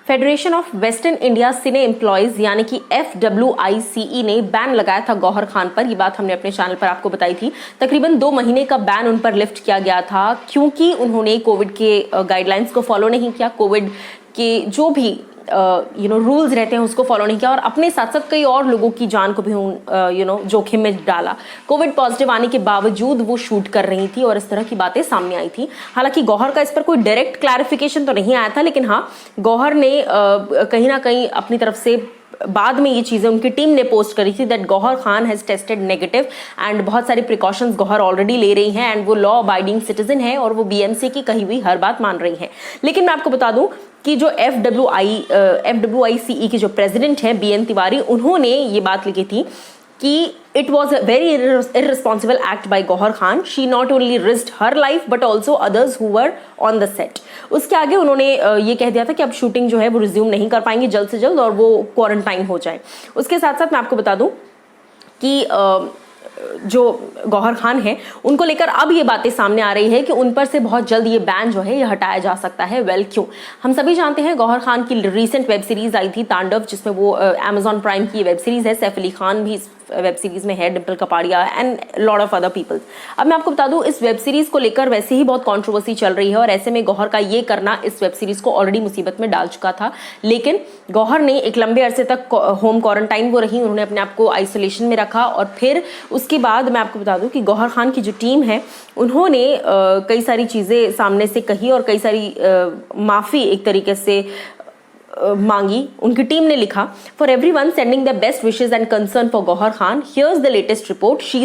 Federation of western India cine employees यानी कि FWICE ने बैन लगाया था गौहर खान पर। ये बात हमने अपने चैनल पर आपको बताई थी। तकरीबन 2 महीने का बैन उन पर लिफ्ट किया गया था क्योंकि उन्होंने कोविड के गाइडलाइंस को फॉलो नहीं किया, कोविड के जो भी रूल्स रहते हैं उसको फॉलो नहीं किया और अपने साथ साथ कई और लोगों की जान को भी जोखिम में डाला। कोविड पॉजिटिव आने के बावजूद वो शूट कर रही थी और इस तरह की बातें सामने आई थी। हालांकि गौहर का इस पर कोई डायरेक्ट क्लैरिफिकेशन तो नहीं आया था, लेकिन हाँ, गौहर ने कहीं ना कहीं अपनी तरफ से बाद में ये चीजें उनकी टीम ने पोस्ट करी थी that Gauhar Khan has tested negative and बहुत सारी प्रिकॉशंस गौहर ऑलरेडी ले रही हैं एंड वो लॉ अबाइडिंग सिटीजन है और वो BMC की कही हुई हर बात मान रही है। लेकिन मैं आपको बता दूं कि जो FWICE के जो प्रेसिडेंट हैं BN तिवारी, उन्होंने ये बात लिखी थी कि it was a very irresponsible act by Gauhar Khan. She not only risked her life but also others who were on the set. उसके आगे उन्होंने ये कह दिया था कि अब शूटिंग जो है वो रिज्यूम नहीं कर पाएंगे जल्द से जल्द और वो क्वारंटाइन हो जाए। उसके साथ साथ मैं आपको बता दूं कि जो गौहर खान है उनको लेकर अब ये बातें सामने आ रही है कि उन पर से बहुत जल्द ये बैन जो है ये हटाया जा सकता है। वेल, क्यों? हम सभी जानते हैं गौहर खान की रीसेंट वेब सीरीज आई थी तांडव, जिसमें वो Amazon प्राइम की वेब सीरीज है। सैफ अली खान भी इस वेब सीरीज में है, Dimple Kapadia and lot of other people. अब मैं आपको बता दूं इस वेब सीरीज को लेकर वैसे ही बहुत कंट्रोवर्सी चल रही है और ऐसे में गौहर का ये करना इस वेब सीरीज को ऑलरेडी मुसीबत में डाल चुका था। लेकिन गौहर ने एक लंबे अरसे तक होम क्वारंटाइन वो रही, उन्होंने अपने आप को आइसोलेशन में रखा और फिर उसके बाद मैं आपको बता दूं कि गौहर खान की जो टीम है उन्होंने कई सारी चीजें सामने से कही और कई सारी माफी एक तरीके से मांगी। उनकी टीम ने लिखा, for everyone sending the best wishes and concern for Gauhar Khan, here's the latest report, she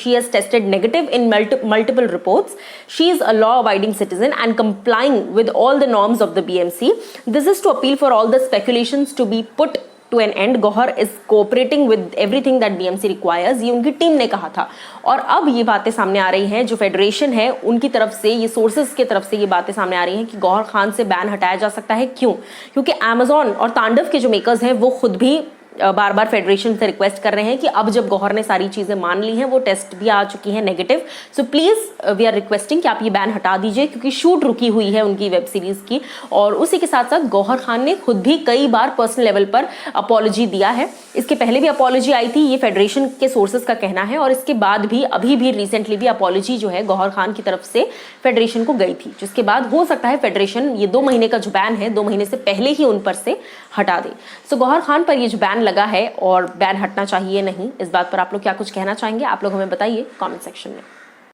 has tested negative in multiple reports, she is a law abiding citizen and complying with all the norms of the BMC. This is to appeal for all the speculations to be put to an end. Gauhar is cooperating with everything that BMC requires. ये उनकी team ने कहा था और अब ये बातें सामने आ रही हैं, जो फेडरेशन है उनकी तरफ से, ये सोर्सेज की तरफ से ये बातें सामने आ रही हैं कि गौहर खान से बैन हटाया जा सकता है। क्यों? क्योंकि Amazon और तांडव के जो मेकर्स हैं वो खुद भी बार बार फेडरेशन से रिक्वेस्ट कर रहे हैं कि अब जब गौहर ने सारी चीजें मान ली हैं, वो टेस्ट भी आ चुकी हैं negative, so please we are requesting कि आप ये बैन हटा दीजिए क्योंकि शूट रुकी हुई है उनकी वेब सीरीज की। और उसी के साथ साथ गौहर खान ने खुद भी कई बार पर्सनल लेवल पर अपॉलॉजी दिया है। इसके पहले भी अपॉलॉजी आई थी, ये फेडरेशन के सोर्सेज का कहना है, और इसके बाद भी अभी भी रिसेंटली भी अपॉलॉजी जो है गौहर खान की तरफ से फेडरेशन को गई थी, जिसके बाद हो सकता है फेडरेशन ये 2 महीने का जो बैन है 2 महीने से पहले ही उन पर से हटा दे। सो गौहर खान पर ये जो बैन लगा है और बैन हटना चाहिए नहीं, इस बात पर आप लोग क्या कुछ कहना चाहेंगे? आप लोग हमें बताइए कमेंट सेक्शन में।